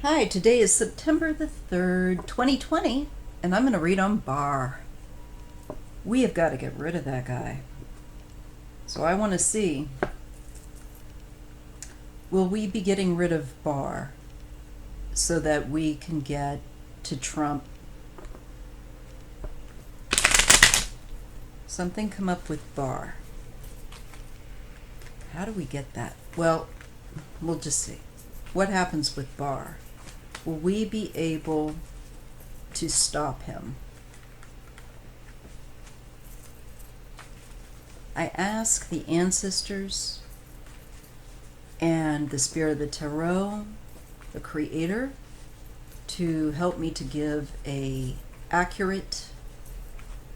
Hi, today is September the 3rd, 2020, and I'm going to read on Barr. We have got to get rid of that guy. So I want to see, will we be getting rid of Barr so that we can get to Trump? Something come up with Barr. How do we get that? Well, we'll just see. What happens with Barr? Will we be able to stop him? I ask the ancestors and the spirit of the tarot, the creator, to help me to give a accurate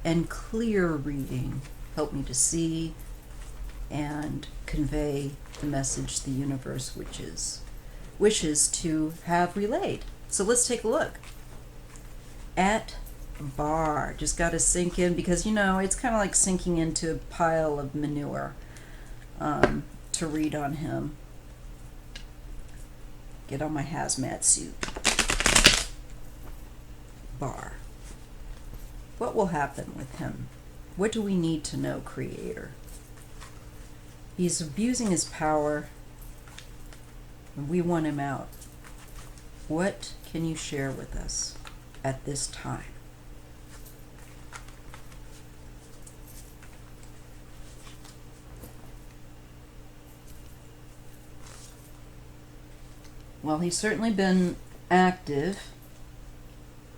and clear reading, help me to see and convey the message the universe wishes to have relayed. So let's take a look at Barr. Just got to sink in because, it's kind of like sinking into a pile of manure to read on him. Get on my hazmat suit. Barr. What will happen with him? What do we need to know, Creator? He's abusing his power, and we want him out. What can you share with us at this time? Well, he's certainly been active.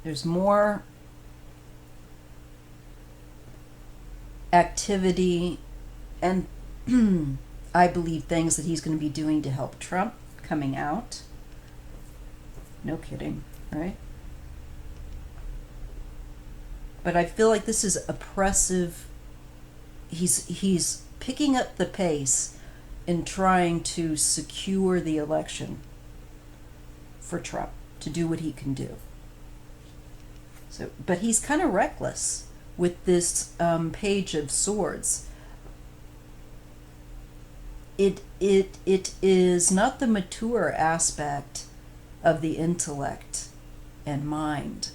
There's more activity and I believe things that he's going to be doing to help Trump coming out. No kidding, right? But I feel like this is oppressive. He's picking up the pace in trying to secure the election for Trump to do what he can do. So, but he's kind of reckless with this Page of Swords. It is not the mature aspect of the intellect and mind.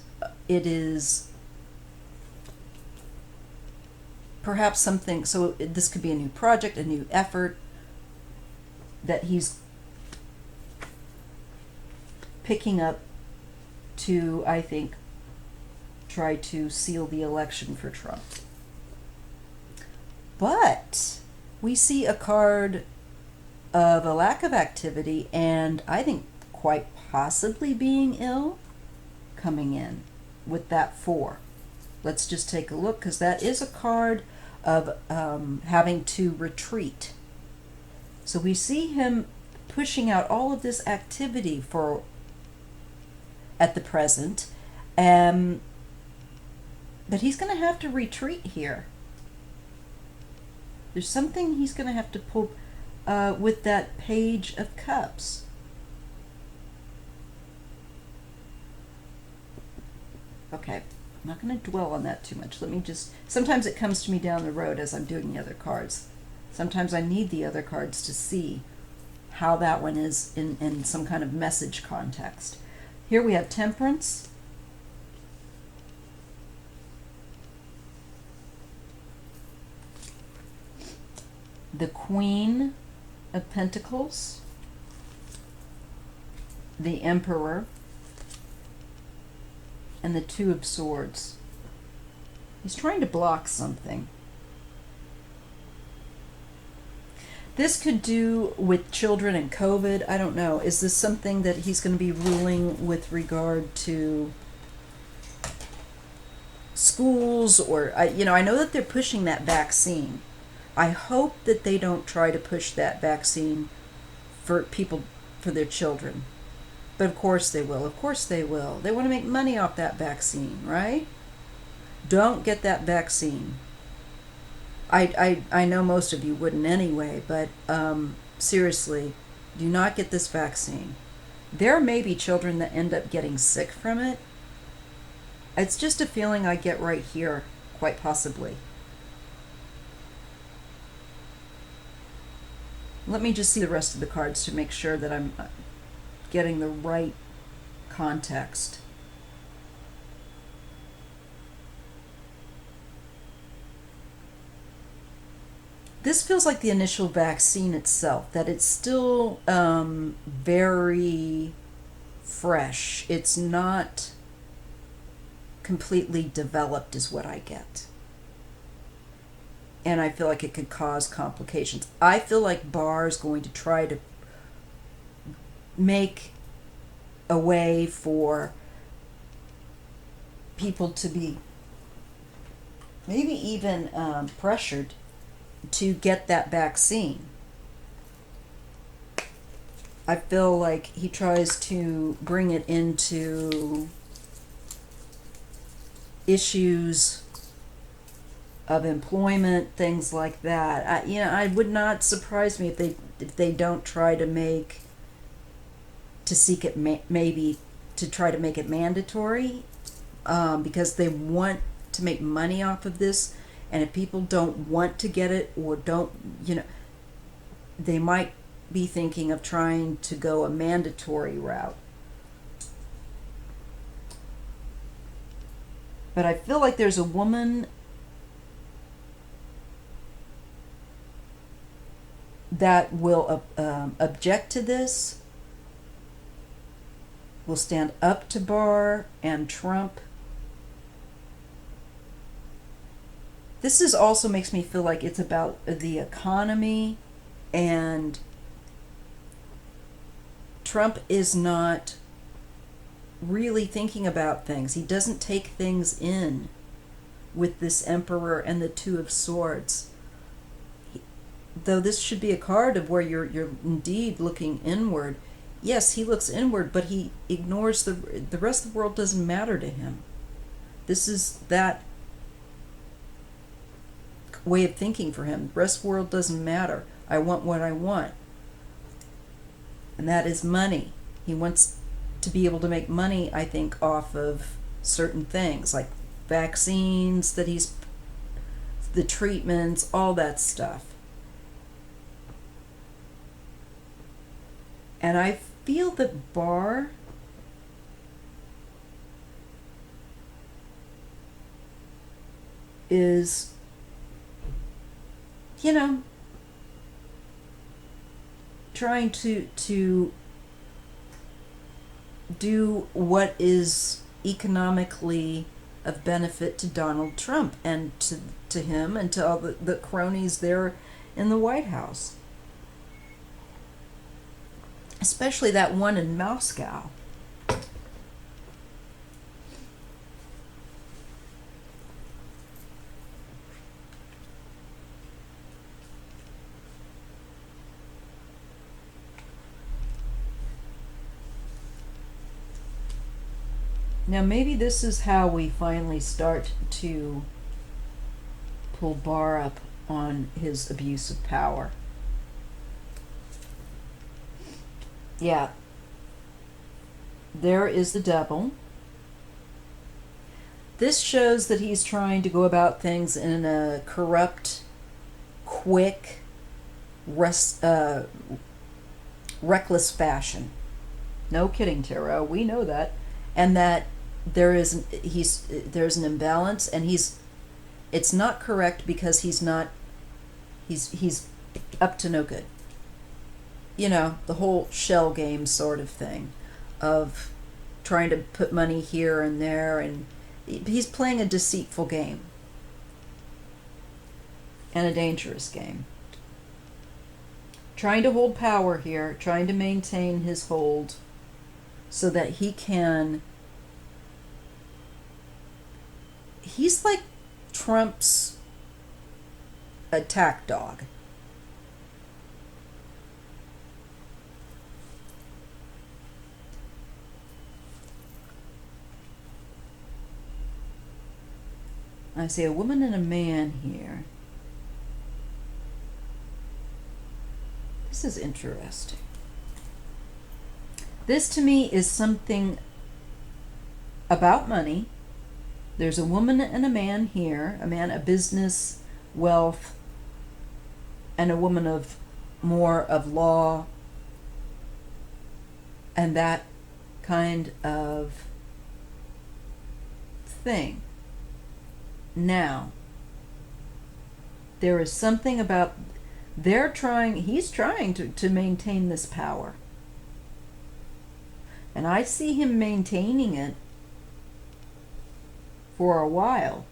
It is perhaps something, so this could be a new project, a new effort that he's picking up to, I think, try to seal the election for Trump. But we see a card of a lack of activity and I think quite possibly being ill coming in with that 4. Let's just take a look because that is a card of having to retreat. So we see him pushing out all of this activity at the present, but he's going to have to retreat here. There's something he's going to have to pull with that Page of Cups. Okay, I'm not going to dwell on that too much. Sometimes it comes to me down the road as I'm doing the other cards. Sometimes I need the other cards to see how that one is in some kind of message context. Here we have Temperance. The Queen of Pentacles, the Emperor, and the Two of Swords. He's trying to block something. This could do with children and COVID. I don't know. Is this something that he's going to be ruling with regard to schools or, I know that they're pushing that vaccine. I hope that they don't try to push that vaccine for people, for their children. But of course they will. Of course they will. They want to make money off that vaccine, right? Don't get that vaccine. I know most of you wouldn't anyway, but seriously, do not get this vaccine. There may be children that end up getting sick from it. It's just a feeling I get right here, quite possibly. Let me just see the rest of the cards to make sure that I'm getting the right context. This feels like the initial vaccine itself, that it's still very fresh. It's not completely developed, is what I get. And I feel like it could cause complications. I feel like Barr is going to try to make a way for people to be maybe even pressured to get that vaccine. I feel like he tries to bring it into issues of employment, things like that. I would not surprise me if they don't try to seek it maybe to try to make it mandatory, because they want to make money off of this. And if people don't want to get it or don't, they might be thinking of trying to go a mandatory route. But I feel like there's a woman that will object to this, will stand up to Barr and Trump. This also makes me feel like it's about the economy, and Trump is not really thinking about things. He doesn't take things in with this Emperor and the Two of Swords. Though this should be a card of where you're indeed looking inward. Yes, he looks inward, but he ignores the rest of the world. Doesn't matter to him. This is that way of thinking for him. The rest of the world doesn't matter. I want what I want. And that is money. He wants to be able to make money, I think, off of certain things like vaccines the treatments, all that stuff. And I feel that Barr is, trying to do what is economically of benefit to Donald Trump and to him and to all the cronies there in the White House. Especially that one in Moscow. Now maybe this is how we finally start to pull Barr up on his abuse of power. Yeah. There is the devil. This shows that he's trying to go about things in a corrupt, quick, reckless fashion. No kidding, Tarot. We know that. And that there's an imbalance, and it's not correct because he's up to no good. The whole shell game sort of thing of trying to put money here and there, and he's playing a deceitful game and a dangerous game. Trying to hold power here, trying to maintain his hold so that he's like Trump's attack dog. I see a woman and a man here. This is interesting. This to me is something about money. There's a woman and a man here, a man of business, wealth, and a woman of more of law, and that kind of thing. Now, there is something about he's trying to maintain this power. And I see him maintaining it for a while.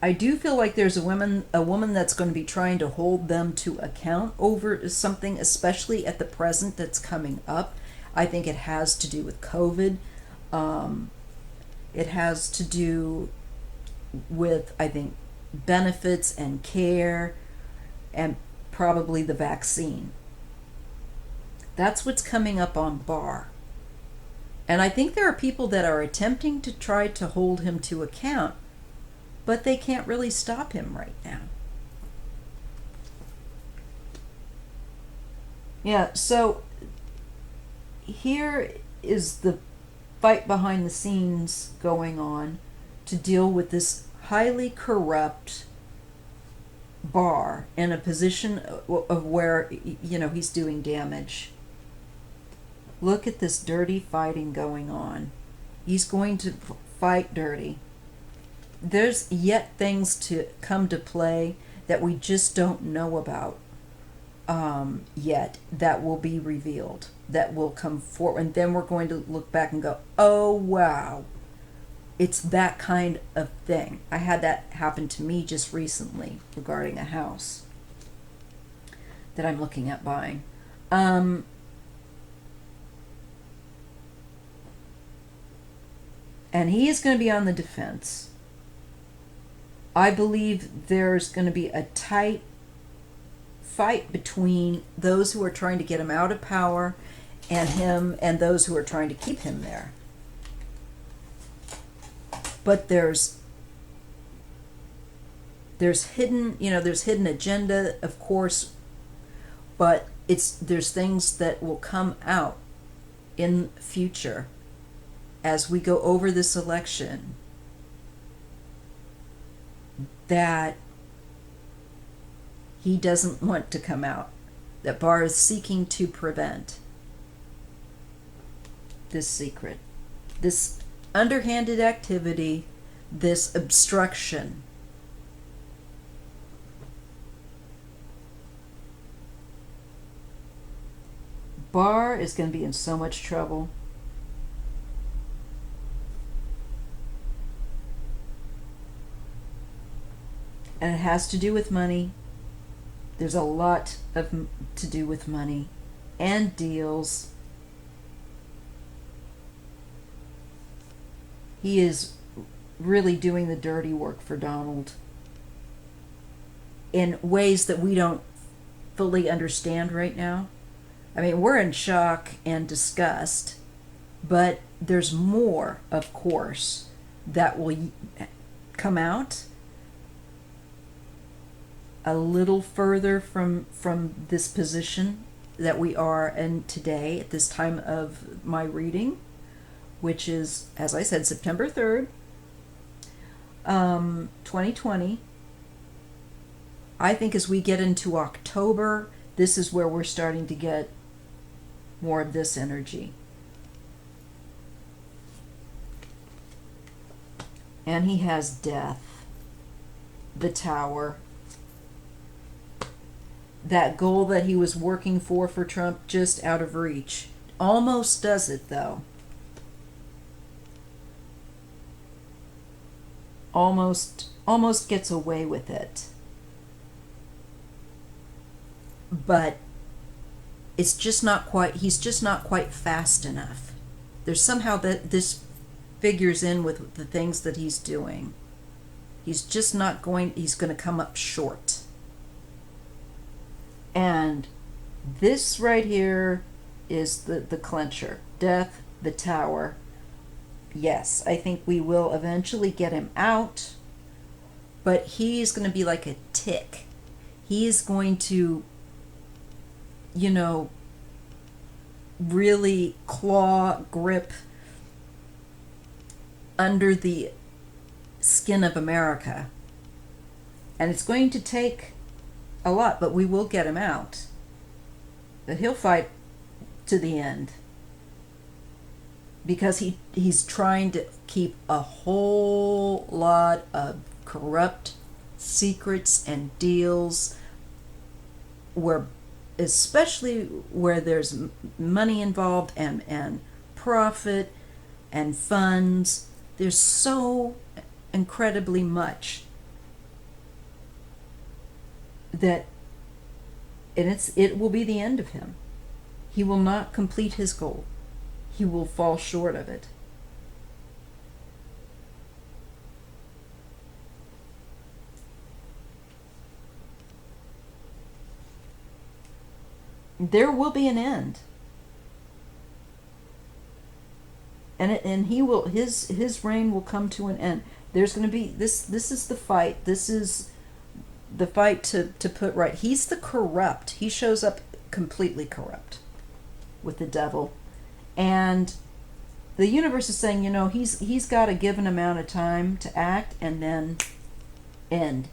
I do feel like there's a woman that's going to be trying to hold them to account over something, especially at the present that's coming up. I think it has to do with COVID. It has to do with, I think, benefits and care and probably the vaccine. That's what's coming up on Barr. And I think there are people that are attempting to try to hold him to account, but they can't really stop him right now. Yeah, so here is the fight behind the scenes going on to deal with this highly corrupt Barr in a position of where, he's doing damage. Look at this dirty fighting going on. He's going to fight dirty. There's yet things to come to play that we just don't know about yet, that will be revealed, that will come forward. And then we're going to look back and go, oh, wow. It's that kind of thing. I had that happen to me just recently regarding a house that I'm looking at buying. And he is going to be on the defense. I believe there's going to be a tight fight between those who are trying to get him out of power and him and those who are trying to keep him there. But there's hidden agenda, of course, but there's things that will come out in future as we go over this election that he doesn't want to come out, that Barr is seeking to prevent this secret, this underhanded activity, this obstruction. Barr is going to be in so much trouble. And it has to do with money. There's a lot to do with money and deals. He is really doing the dirty work for Donald in ways that we don't fully understand right now. I mean, we're in shock and disgust, but there's more, of course, that will come out a little further from this position that we are in today at this time of my reading, which is, as I said, September 3rd, 2020. I think as we get into October, this is where we're starting to get more of this energy. And he has death, the Tower. That goal that he was working for Trump, just out of reach. Almost does it, though. Almost gets away with it. But it's just not quite, he's just not quite fast enough. There's somehow that this figures in with the things that he's doing. He's going to come up short. And this right here is the clincher. Death, the Tower. Yes, I think we will eventually get him out, but he's going to be like a tick. He's going to, really grip under the skin of America. And it's going to take a lot, but we will get him out. But he'll fight to the end because he's trying to keep a whole lot of corrupt secrets and deals where, especially where there's money involved and profit and funds. There's so incredibly much that, and it will be the end of him. He will not complete his goal. He will fall short of it. There will be an end. And he will, his reign will come to an end. There's going to be this is the fight. This is the fight to put right. He's the corrupt. He shows up completely corrupt with the devil. And the universe is saying, he's got a given amount of time to act and then end.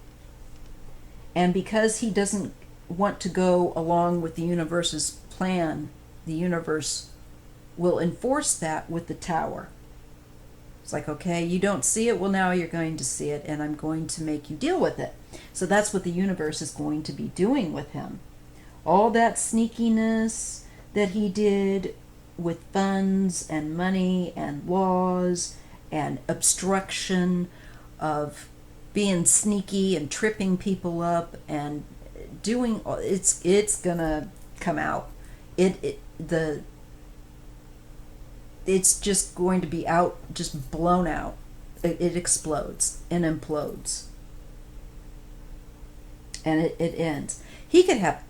And because he doesn't want to go along with the universe's plan, the universe will enforce that with the tower. It's like, okay, you don't see it, well, now you're going to see it, and I'm going to make you deal with it. So that's what the universe is going to be doing with him. All that sneakiness that he did with funds and money and laws and obstruction of being sneaky and tripping people up and doing, it's gonna come out. It's just going to be out, just blown out. It explodes and implodes. And it ends. He could have,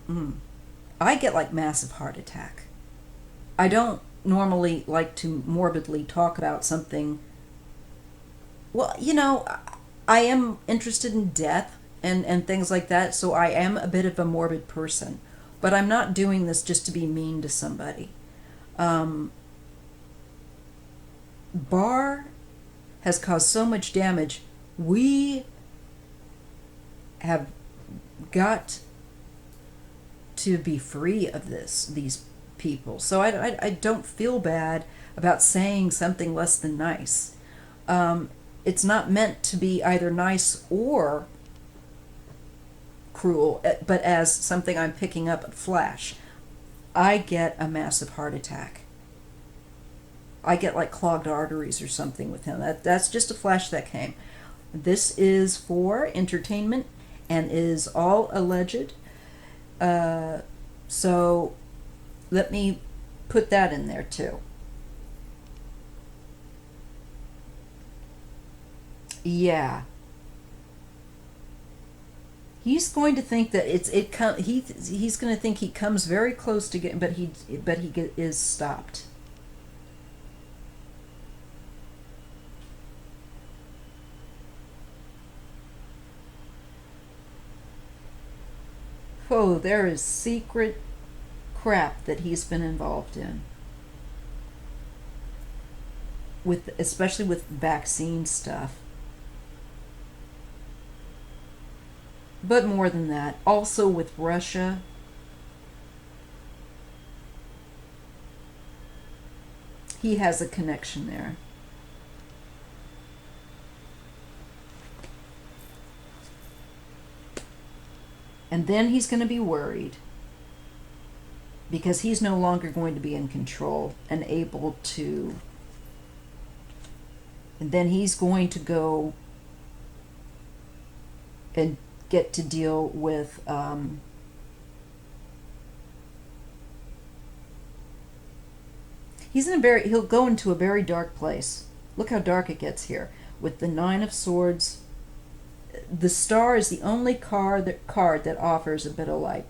I get like massive heart attack. I don't normally like to morbidly talk about something. Well, I am interested in death and things like that, so I am a bit of a morbid person. But I'm not doing this just to be mean to somebody. Barr has caused so much damage. We have got to be free of these people. So I don't feel bad about saying something less than nice. It's not meant to be either nice or cruel, but as something I'm picking up at flash. I get a massive heart attack. I get like clogged arteries or something with him. That's just a flash that came. This is for entertainment and is all alleged. So let me put that in there too. Yeah. He's going to think that he's going to think he comes very close to getting, but he is stopped. Oh, there is secret crap that he's been involved in. Especially with vaccine stuff. But more than that, also with Russia. He has a connection there. And then he's going to be worried because he's no longer going to be in control and able to. And then he's going to go and get to deal with he'll go into a very dark place. Look how dark it gets here with the Nine of Swords. The star is the only card that offers a bit of light,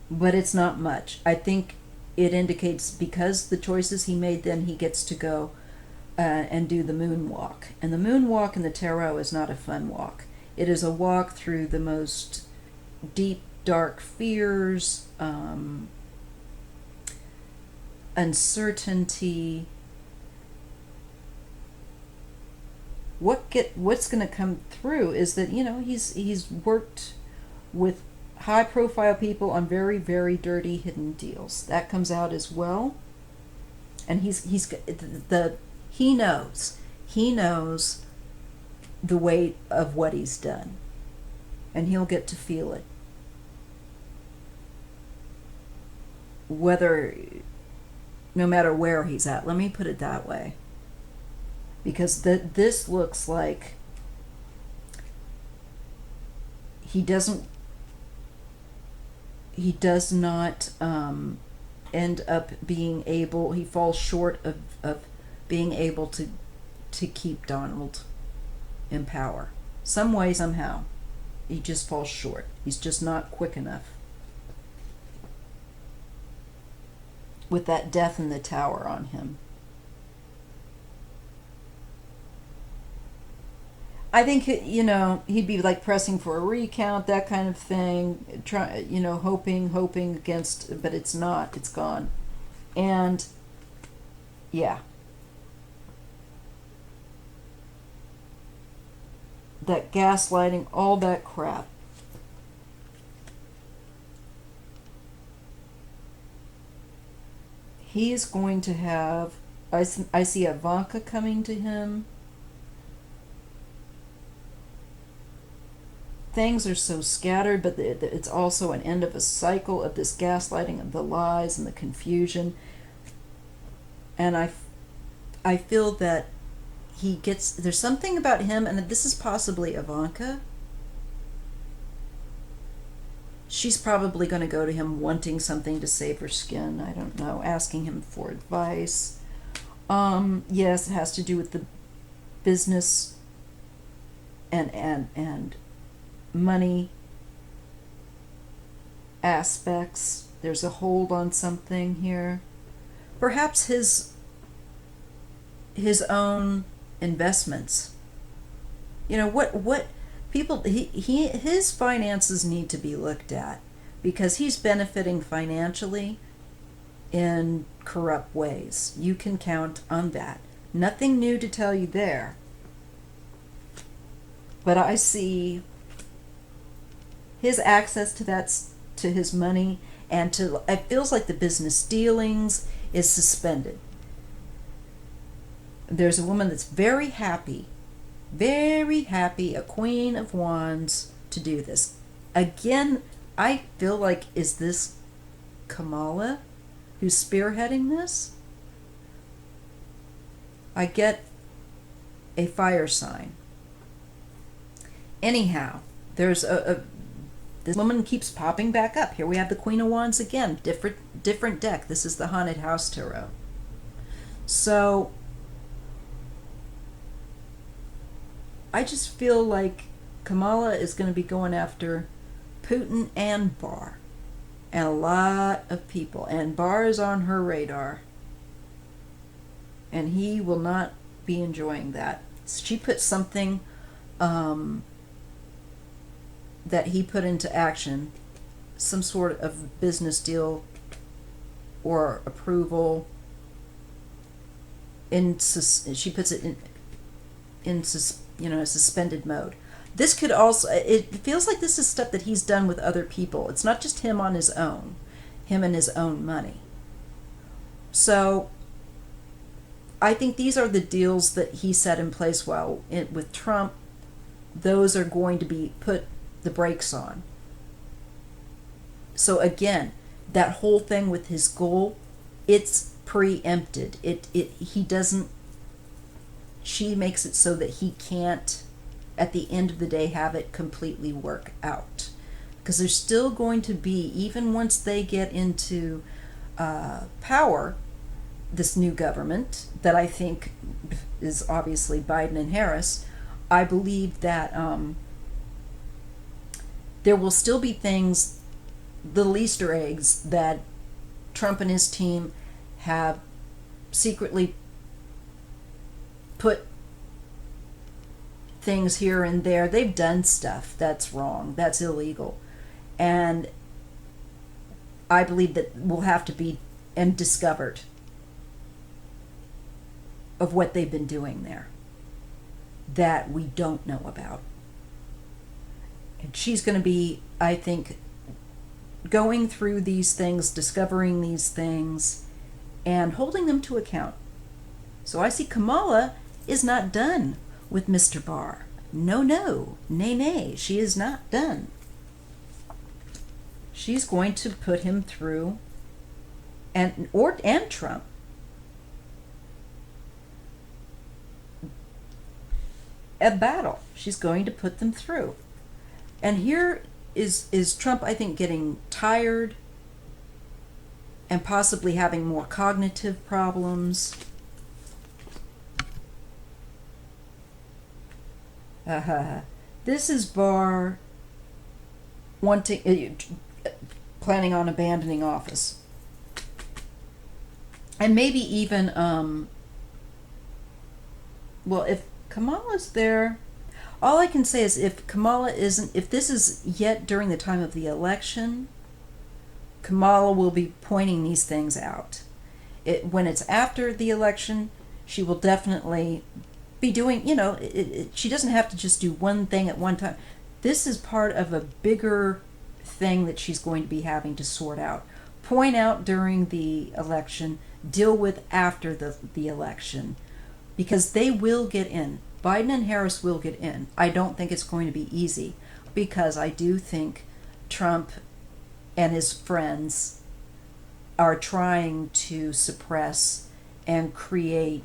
but it's not much. I think it indicates because the choices he made, then he gets to go and do the moonwalk. And the moonwalk in the tarot is not a fun walk. It is a walk through the most deep, dark fears, uncertainty. What's going to come through is that he's worked with high profile people on very, very dirty hidden deals. That comes out as well. And he knows. He knows the weight of what he's done. And he'll get to feel it. No matter where he's at. Let me put it that way. Because this looks like he does not end up being able, he falls short of being able to keep Donald in power. Some way, somehow. He just falls short. He's just not quick enough. With that death in the tower on him. I think, he'd be like pressing for a recount, that kind of thing, hoping against, but it's not, it's gone. And yeah. That gaslighting, all that crap. He's going to have, I see Ivanka coming to him. Things are so scattered, but it's also an end of a cycle of this gaslighting of the lies and the confusion. And I feel that there's something about him, and this is possibly Ivanka. She's probably going to go to him wanting something to save her skin. I don't know, asking him for advice. Yes, it has to do with the business and money aspects. There's a hold on something here. Perhaps his own investments. What people his finances need to be looked at, because he's benefiting financially in corrupt ways. You can count on that. Nothing new to tell you there. But I see his access to his money, and it feels like the business dealings is suspended. There's a woman that's very happy, a Queen of Wands, to do this. Again, I feel like, is this Kamala who's spearheading this? I get a fire sign. Anyhow, there's this woman keeps popping back up. Here we have the Queen of Wands again. Different deck. This is the Haunted House Tarot. So I just feel like Kamala is going to be going after Putin and Barr. And a lot of people. And Barr is on her radar. And he will not be enjoying that. She put something that he put into action, some sort of business deal or approval. She puts it in a suspended mode. This could also, it feels like this is stuff that he's done with other people. It's not just him on his own, him and his own money. So I think these are the deals that he set in place with Trump. Those are going to be put the brakes on. So again, that whole thing with his goal, it's preempted. She makes it so that he can't, at the end of the day, have it completely work out. Because there's still going to be, even once they get into power, this new government that I think is obviously Biden and Harris, I believe that there will still be things, little Easter eggs, that Trump and his team have secretly put things here and there. They've done stuff that's wrong, that's illegal. And I believe that will have to be discovered of what they've been doing there that we don't know about. And she's going to be, I think, going through these things, discovering these things, and holding them to account. So I see Kamala is not done with Mr. Barr. No, no, nay, nay, she is not done. She's going to put him through, and Trump, a battle. She's going to put them through. And here is Trump, I think, getting tired and possibly having more cognitive problems. This is Barr planning on abandoning office. And maybe even, well, if Kamala's there, all I can say is if this is yet during the time of the election, Kamala will be pointing these things out. When it's after the election, she will definitely be doing, she doesn't have to just do one thing at one time. This is part of a bigger thing that she's going to be having to sort out. Point out during the election, deal with after the election, because they will get in. Biden and Harris will get in. I don't think it's going to be easy, because I do think Trump and his friends are trying to suppress and create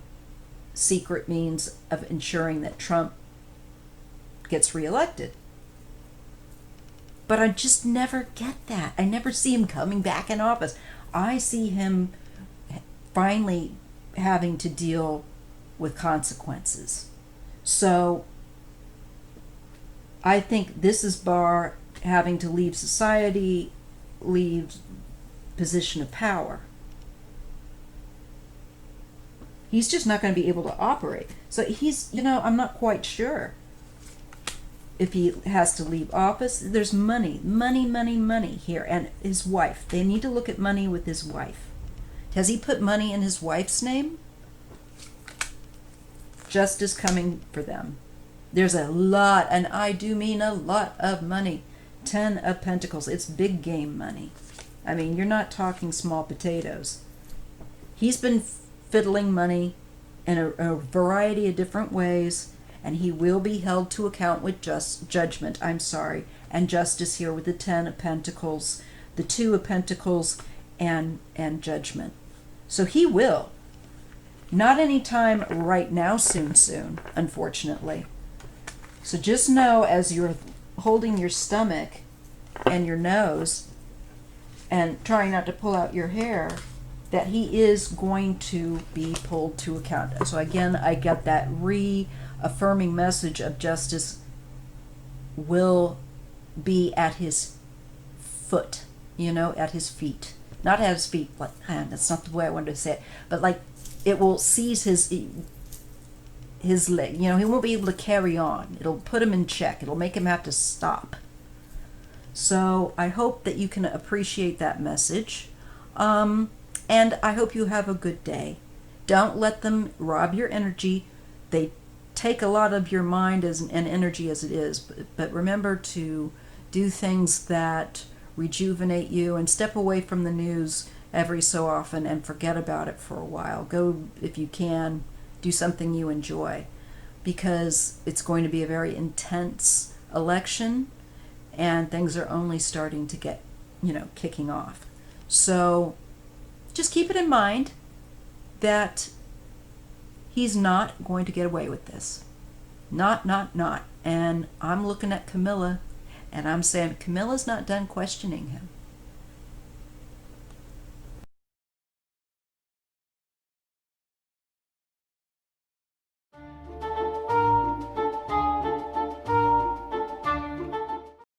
secret means of ensuring that Trump gets reelected. But I just never get that. I never see him coming back in office. I see him finally having to deal with consequences. So I think this is Barr having to leave society, leave position of power. He's just not going to be able to operate. So he's, I'm not quite sure if he has to leave office. There's money here. And his wife. They need to look at money with his wife. Has he put money in his wife's name? Justice coming for them. There's a lot, and I do mean a lot of money. 10 of Pentacles. It's big game money. I mean, you're not talking small potatoes. He's been fiddling money in a variety of different ways, and he will be held to account with judgment, and justice here with the 10 of Pentacles, the 2 of Pentacles, and judgment. So he will. Not any time right now, soon, unfortunately. So just know, as you're holding your stomach and your nose and trying not to pull out your hair, that he is going to be pulled to account. So again, I get that reaffirming message of justice will be at his foot, at his feet. Not at his feet, like, that's not the way I wanted to say it, but like it will seize his leg. He won't be able to carry on. It'll put him in check. It'll make him have to stop. So I hope that you can appreciate that message. And I hope you have a good day. Don't let them rob your energy. They take a lot of your mind and energy as it is. But remember to do things that rejuvenate you and step away from the news every so often and forget about it for a while. Go, if you can, do something you enjoy, because it's going to be a very intense election and things are only starting to get, kicking off. So just keep it in mind that he's not going to get away with this. Not. And I'm looking at Camilla and I'm saying Camilla's not done questioning him.